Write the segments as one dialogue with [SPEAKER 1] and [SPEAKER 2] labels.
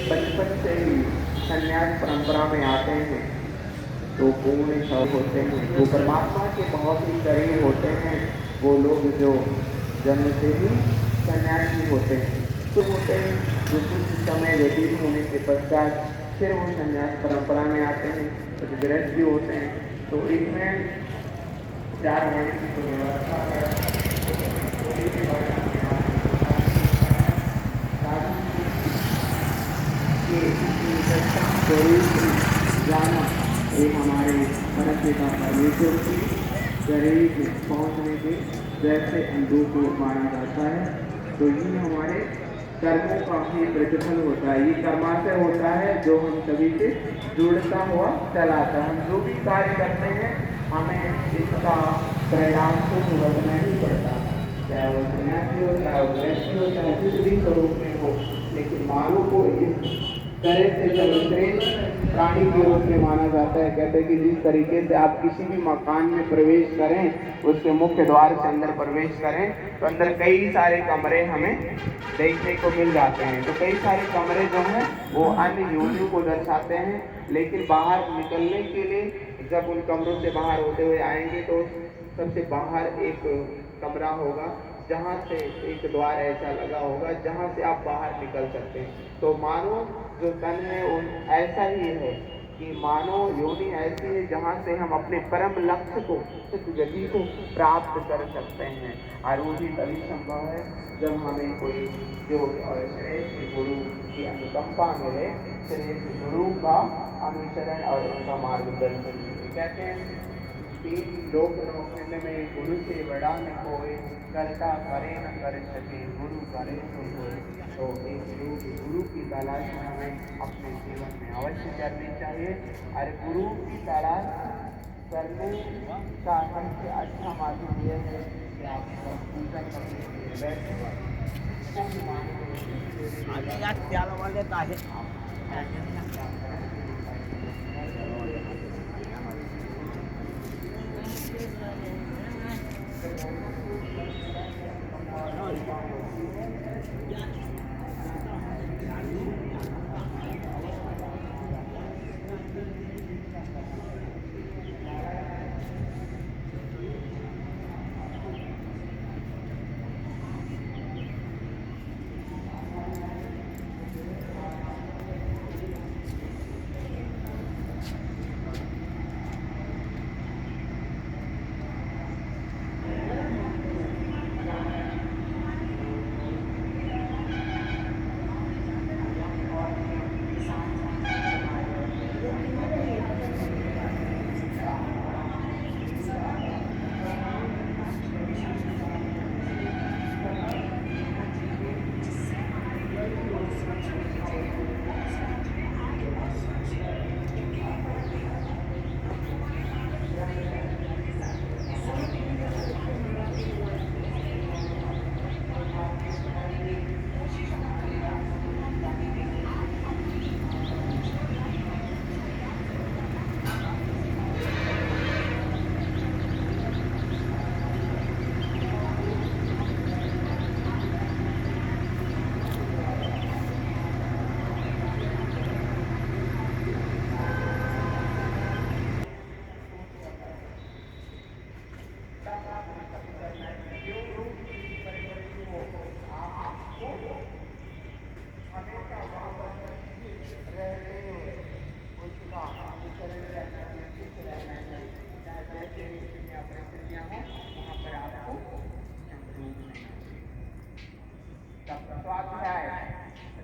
[SPEAKER 1] बचपन से ही संन्यास परंपरा में आते हैं तो पूर्ण सब होते हैं, वो परमात्मा के बहुत ही करीब होते हैं। वो लोग जो जन्म से ही सन्यासी होते हैं तो होते हैं, जो कुछ समय व्यतीत होने के पश्चात फिर वो संन्यास परंपरा में आते हैं, कुछ गृहस्थ भी होते हैं। तो इसमें 4 महीने की जो व्यवस्था है जाना एक हमारे परमपिता परमेश्वर की शरीर में पहुँचने के जैसे अंधों को माना जाता है। तो ये हमारे कर्मों का ही प्रतिफल होता है, ये कर्माशय होता है जो हम सभी से जुड़ता हुआ चलाता है। हम जो भी कार्य करते हैं हमें इसका परिणाम को भुगतना ही पड़ता है, चाहे वो सन्यासी हो, चाहे वो गृहस्थी हो, चाहे किसी भी स्वरूप में हो। लेकिन मानव को इस तरह से सर्वश्रेष्ठ प्राणी के रूप में माना जाता है। कहते हैं कि जिस तरीके से आप किसी भी मकान में प्रवेश करें, उसके मुख्य द्वार से अंदर प्रवेश करें तो अंदर कई सारे कमरे हमें देखने को मिल जाते हैं। तो कई सारे कमरे जो हैं वो अन्य योनियों को दर्शाते हैं, लेकिन बाहर निकलने के लिए जब उन कमरों से बाहर होते हुए आएंगे तो सबसे बाहर एक कमरा होगा जहाँ से एक द्वार ऐसा लगा होगा जहाँ से आप बाहर निकल सकते हैं। तो मानो जो तन है उन ऐसा ही है कि मानो योनि ऐसी है जहाँ से हम अपने परम लक्ष्य को, सिद्ध गति को प्राप्त कर सकते हैं। और वो भी तभी संभव है जब हमें कोई जो श्रेष्ठ गुरु की अनुकंपा मिले, श्रेष्ठ गुरु का अनुसरण और उनका मार्गदर्शन मिले। कहते हैं 3 लोक नौखंड में गुरु से बड़ा न कोई, करता करे न कर सके, गुरु करे तो कोई। तो एक गुरु की तलाश हमें अपने जीवन में अवश्य करनी चाहिए। और गुरु की तलाश करने का सबसे अच्छा माध्यम यह है कि आप पूजा करने के लिए बैठे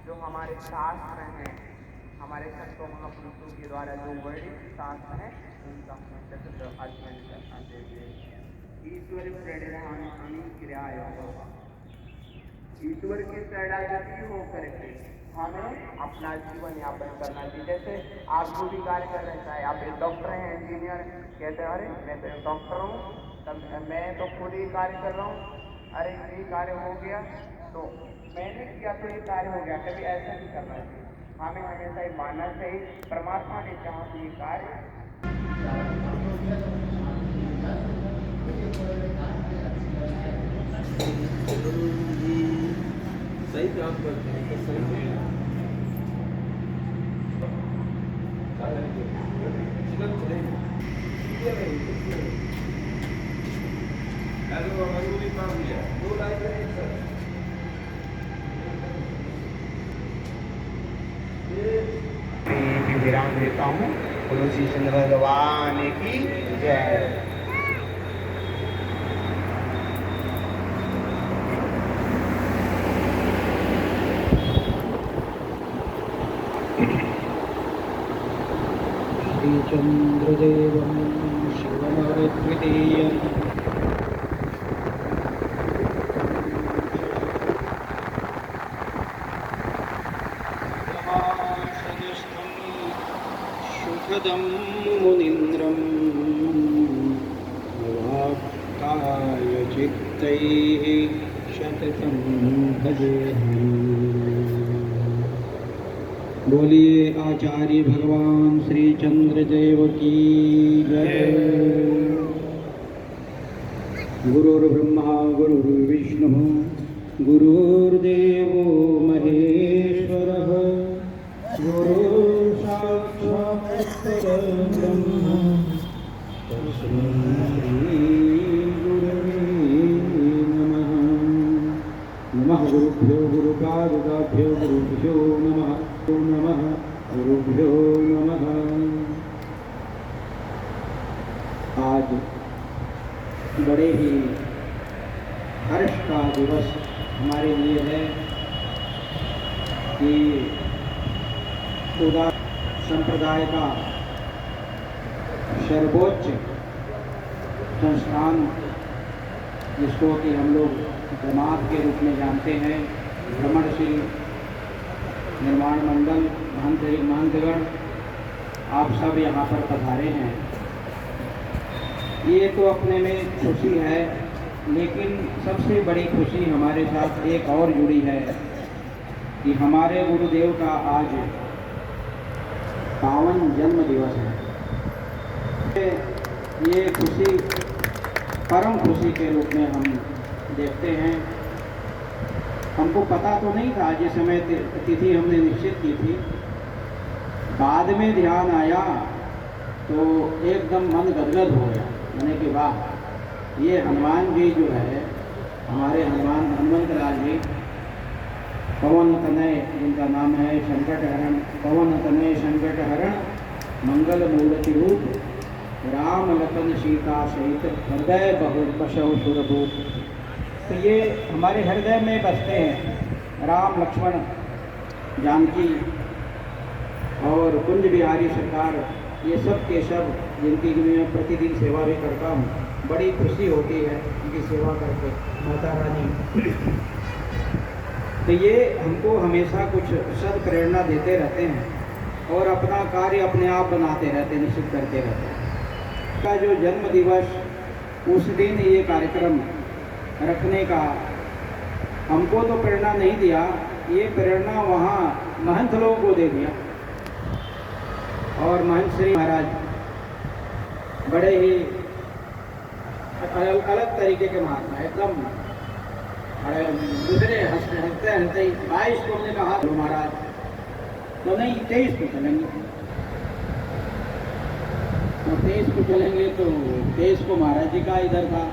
[SPEAKER 1] जो हमारे शास्त्र हैं, हमारे संतों महापुरुषों के द्वारा जो वर्णित शास्त्र हैं उनका चतुर्थ अध्ययन करना चाहिए। ईश्वर प्रणिधान क्रियाय, ईश्वर की शरणागति होकर के हमें अपना जीवन यापन करना चाहिए। जैसे आप जो भी कार्य कर रहे हैं, चाहे आप एक डॉक्टर हैं, इंजीनियर, कहते हैं अरे मैं तो डॉक्टर हूँ, तब मैं तो खुद ही कार्य कर रहा हूँ, अरे ये कार्य हो गया तो मैंने किया तो ये कार्य हो गया। कभी ऐसा नहीं करना चाहिए, हमें हमेशा ये मानना चाहिए परमात्मा ने चाहा तो ये कार्य
[SPEAKER 2] सही काम करते हैं तो सही
[SPEAKER 1] विराम देता हूँ। तुलसी चंद्र भगवान की जय।
[SPEAKER 2] श्रीचंद्रदेवं शिवमद्वितीयम् शुभदं मुनीन्द्रं नवाकाय चित्तैः शततं भजेऽहम्। बोलिए आचार्य भगवान श्री चंद्रदेव की जय। गुरुर्ब्रह्मा गुरुर्विष्णु गुरुर्देवो महेश्वरः गुरुर्साक्षात् परब्रह्म तस्मै श्रीगुरवे नमः। नमः गुरुभ्यो गुरुपादुकाभ्यो गुरुभ्यो नमः। नमः गुरुभ्यो नमः। आज बड़े ही हर्ष का दिवस हमारे लिए है कि उदार संप्रदाय का सर्वोच्च संस्थान, जिसको कि हम लोग जमात के रूप में जानते हैं, भ्रमणशील निर्माण मंडल महंतगण, आप सब यहाँ पर पधारे हैं। ये तो अपने में खुशी है, लेकिन सबसे बड़ी खुशी हमारे साथ एक और जुड़ी है कि हमारे गुरुदेव का आज पावन जन्म दिवस है। ये खुशी परम खुशी के रूप में हम देखते हैं। हमको पता तो नहीं था, जिस समय तिथि हमने निश्चित की थी, बाद में ध्यान आया तो एकदम मन गदगद हो गया। मैंने कि वाह, ये हनुमान जी जो है, हमारे हनुमंत लाल जी, पवन तनय जिनका नाम है, संकट हरण, पवन तनय संकट हरण, मंगल मूर्ति रूप, राम लखन सीता सहित हृदय बहु बसहु सुरभूप। तो ये हमारे हृदय में बसते हैं। राम लक्ष्मण जानकी और कुंज बिहारी सरकार, ये सब के सब जिनकी मैं प्रतिदिन सेवा भी करता हूँ। बड़ी खुशी होती है उनकी सेवा करके, माता रानी। तो ये हमको हमेशा कुछ सद प्रेरणा देते रहते हैं और अपना कार्य अपने आप बनाते रहते, निश्चित करते रहते हैं। का जो जन्म दिवस, उस दिन ये कार्यक्रम रखने का हमको तो प्रेरणा नहीं दिया, ये प्रेरणा वहाँ महंत लोगों को दे दिया। और महंत श्री महाराज बड़े ही अलग तरीके के महात्मा, एकदम दूसरे हंसते हंसते ही 22 को हमने कहा महाराज, तो नहीं 23 को चलेंगे, तो 23 को चलेंगे, तो 23 को महाराज जी का इधर था।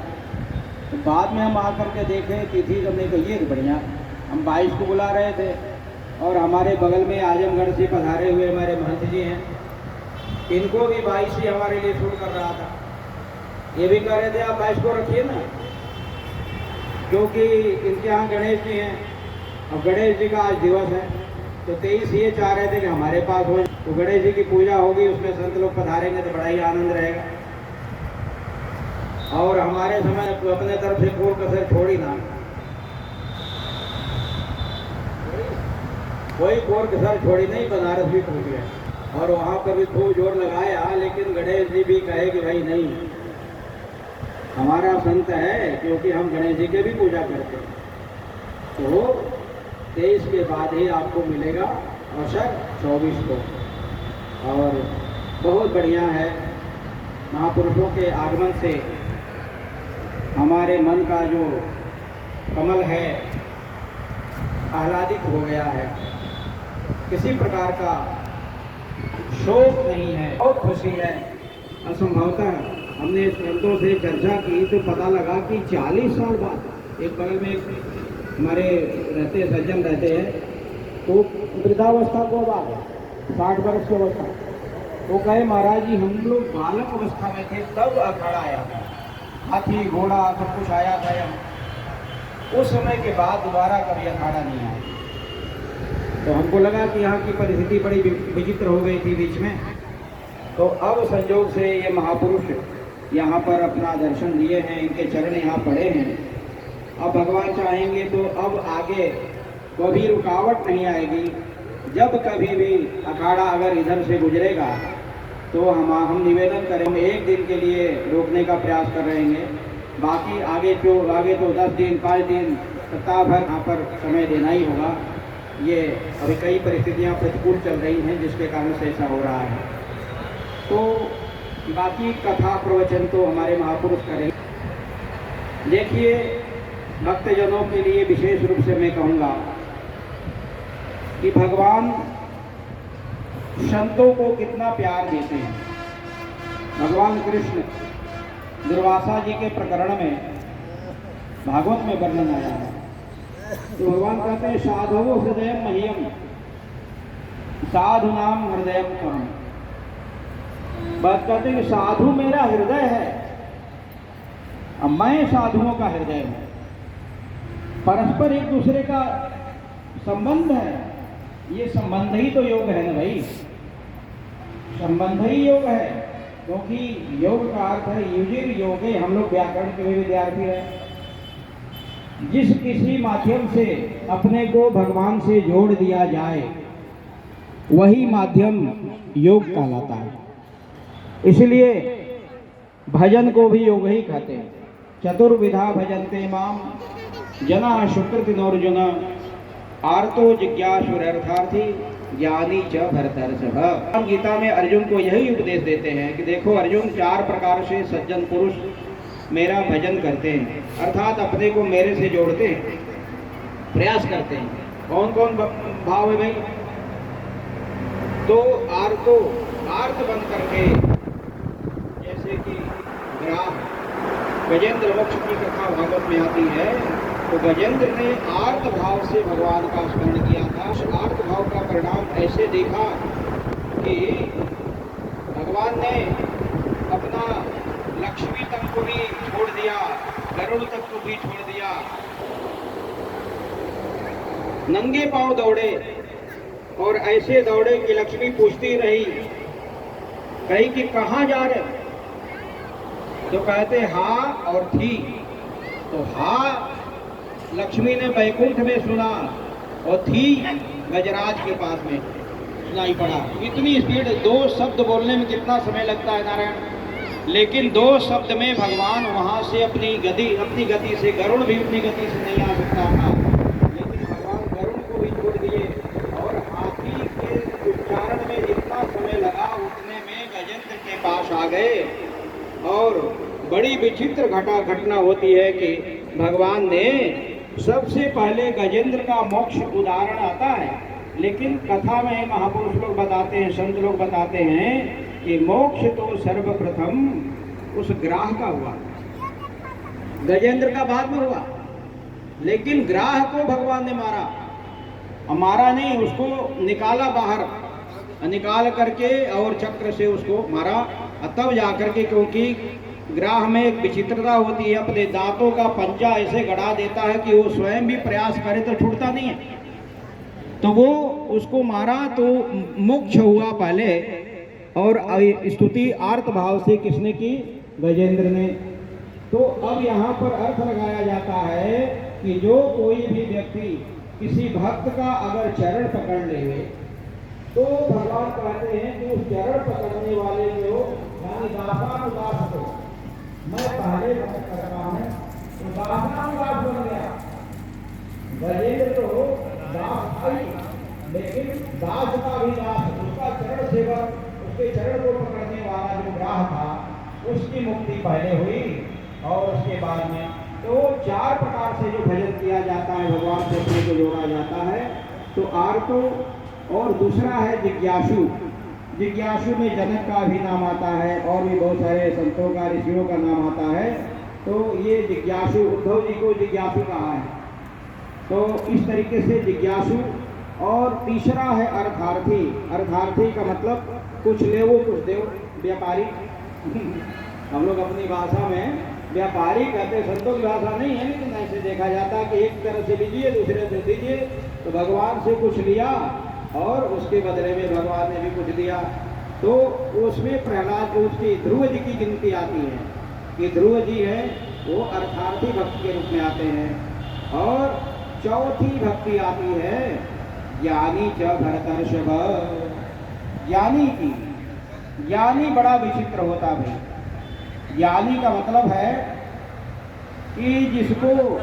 [SPEAKER 2] तो बाद में हम आकर के देखे तिथि, हमने कही है बढ़िया, हम 22 को बुला रहे थे और हमारे बगल में आजमगढ़ से पधारे हुए हमारे महंत जी हैं, इनको भी 22 ही हमारे लिए शूट कर रहा था। ये भी कह रहे थे आप 22 को रखिए ना, क्योंकि इनके यहाँ गणेश जी हैं, अब गणेश जी का आज दिवस है, तो 23 ये चाह रहे थे कि हमारे पास हो, तो गणेश जी की पूजा होगी, उसमें संत लोग पधारेंगे तो बड़ा ही आनंद रहेगा। और हमारे समय अपने तरफ से कोई कसर छोड़ी ना, कोई कोर कसर छोड़ी नहीं, बनारस भी पहुँच गए और वहाँ पर भी खूब जोर लगाया, लेकिन गणेश जी भी कहे कि भाई नहीं, हमारा संत है, क्योंकि हम गणेश जी के भी पूजा करते हैं, तो 23 के बाद ही आपको मिलेगा अवसर 24 को। और बहुत बढ़िया है, महापुरुषों के आगमन से हमारे मन का जो कमल है आह्लादित हो गया है, किसी प्रकार का शोक नहीं है, बहुत खुशी है। असंभवतः हमने संतों से चर्चा की तो पता लगा कि 40 साल बाद एक बगल में हमारे रहते सज्जन रहते हैं, तो वृद्धावस्था को अब आ गए 60 वर्ष की अवस्था। वो कहे महाराज जी हम लोग बालक अवस्था में थे तब अखाड़ा आया था, हाथी घोड़ा सब कुछ आया था यहाँ, उस समय के बाद दोबारा कभी अखाड़ा नहीं आया। तो हमको लगा कि यहाँ की परिस्थिति बड़ी विचित्र हो गई थी बीच में। तो अब संयोग से ये महापुरुष यहाँ पर अपना दर्शन दिए हैं, इनके चरण यहाँ पड़े हैं। अब भगवान चाहेंगे तो अब आगे कभी रुकावट नहीं आएगी। जब कभी भी अखाड़ा अगर इधर से गुजरेगा तो हम निवेदन करें, हम एक दिन के लिए रोकने का प्रयास कर रहे हैं। बाकी आगे तो 10 दिन 5 दिन सप्ताह भर यहाँ पर समय देना ही होगा। ये अभी कई परिस्थितियाँ प्रतिकूल चल रही हैं जिसके कारण से ऐसा हो रहा है। तो बाकी कथा प्रवचन तो हमारे महापुरुष करें। देखिए भक्तजनों के लिए विशेष रूप से मैं कहूँगा कि भगवान संतों को कितना प्यार देते हैं। भगवान कृष्ण दुर्वासा जी के प्रकरण में भागवत में वर्णन आया है। तो भगवान कहते हैं साधवो हृदय मह्यम साधु नाम हृदय परम। बात कहते हैं कि साधु मेरा हृदय है, अब मैं साधुओं का हृदय हूं। परस्पर एक दूसरे का संबंध है, ये संबंध ही तो योग है ना भाई, संबंध ही योग है। क्योंकि योग का अर्थ है युजिर योगे, हम लोग व्याकरण के भी विद्यार्थी हैं। जिस किसी माध्यम से अपने को भगवान से जोड़ दिया जाए वही माध्यम योग कहलाता है। इसलिए भजन को भी योग ही कहते हैं। चतुर्विधा भजन्ते माम जना शुक्रतिनोर्जुन आर्तो जिज्ञासुरर्थार्थी ज्ञानी च भरतर्षभ। गीता में अर्जुन को यही उपदेश देते हैं कि देखो अर्जुन, 4 प्रकार से सज्जन पुरुष मेरा भजन करते हैं, अर्थात अपने को मेरे से जोड़ते हैं, प्रयास करते हैं। कौन कौन भाव है भाई? तो आर्त बन करके, जैसे कि गजेंद्र मोक्ष की कथा भागवत में आती है, तो गजेंद्र ने आर्त भाव से भगवान का स्मरण किया था। उस आर्त भाव का परिणाम ऐसे देखा कि भगवान ने अपना लक्ष्मी तक को भी छोड़ दिया, गरुड़ तक को भी छोड़ दिया, नंगे पांव दौड़े और ऐसे दौड़े कि लक्ष्मी पूछती रही, कही कि कहाँ जा रहे? तो कहते हाँ और थी। तो हाँ लक्ष्मी ने बैकुंठ में सुना और थी गजराज के पास में सुनाई पड़ा। इतनी स्पीड, 2 शब्द बोलने में कितना समय लगता है नारायण, लेकिन 2 शब्द में भगवान वहां से अपनी गति से, गरुड़ भी अपनी गति से नहीं आ सकता था, लेकिन भगवान गरुड़ को भी छोड़ दिए और हाथी के उच्चारण में जितना समय लगा उतने में गजेंद्र के पास आ गए। और बड़ी विचित्र घटना होती है कि भगवान ने सबसे पहले गजेंद्र का मोक्ष उदाहरण आता है, लेकिन कथा में महापुरुष लोग बताते हैं, संत लोग बताते हैं कि मोक्ष तो सर्वप्रथम उस ग्राह का हुआ, गजेंद्र का बाद में हुआ, लेकिन ग्राह को भगवान ने मारा नहीं, उसको निकाला बाहर, निकाल करके और चक्र से उसको मारा। तब जाकर के, क्योंकि ग्राह में एक विचित्रता होती है, अपने दांतों का पंजा ऐसे गड़ा देता है कि वो स्वयं भी प्रयास करे तो छूटता नहीं है। तो वो उसको मारा तो मोक्ष हुआ पहले, और स्तुति आर्त भाव से किसने की? गजेंद्र ने। तो अब यहाँ पर अर्थ लगाया जाता है कि जो कोई भी व्यक्ति किसी भक्त का अगर चरण पकड़ ले तो भगवान कहते हैं कि उस चरण पकड़ने वाले को यानी दासानुदास को, मैं पहले भक्त कर रहा हूँ तो दासानुदास बन गया। गजेंद्र तो दास भाई, लेकिन दास का भी दास, उसका चरण सेवक, उसके चरण को पकड़ने वाला जो ग्राह था उसकी मुक्ति पहले हुई और उसके बाद में तो 4 प्रकार से जो भजन किया जाता है, भगवान से अपने को जोड़ा जाता है। तो आर्तो, और दूसरा है जिज्ञासु। जिज्ञासु में जनक का भी नाम आता है और भी बहुत सारे संतों का, ऋषियों का नाम आता है। तो ये जिज्ञासु, उद्धव जी को जिज्ञासु कहा है। तो इस तरीके से जिज्ञासु। और तीसरा है अर्थार्थी। अर्थार्थी का मतलब कुछ ले वो कुछ दो, व्यापारी। हम लोग अपनी भाषा में व्यापारी कहते, संतों की भाषा नहीं है, लेकिन ऐसे देखा जाता है कि एक तरह से लीजिए, दूसरे से दीजिए। तो भगवान से कुछ लिया और उसके बदले में भगवान ने भी कुछ दिया। तो उसमें प्रहलाद को, उसकी ध्रुव जी की गिनती आती है कि ध्रुव जी है वो अर्थार्थी भक्त के रूप में आते हैं। और चौथी भक्ति आती है ज्ञानी च भरतर्षभ। ज्ञानी की, ज्ञानी बड़ा विचित्र होता भाई। ज्ञानी का मतलब है कि जिसको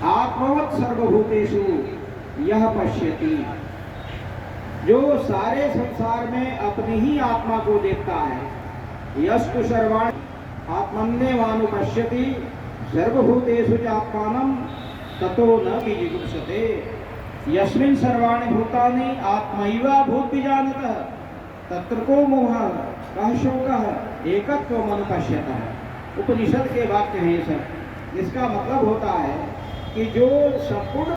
[SPEAKER 2] आत्मवत् सर्वभूतेषु यह पश्यति, जो सारे संसार में अपनी ही आत्मा को देखता है। यस्तु सर्वाणि आत्मन्येवानुपश्यति सर्वभूतेषु च आत्मानं ततो न विजिगुप्सते। यस्मिन् सर्वाणि भूतानि आत्मैव भूद्विजानतः तत्र को मोहः कः शोकः एकत्वमनुपश्यतः। उपनिषद के वाक्य हैं ये सब। इसका मतलब होता है कि जो संपूर्ण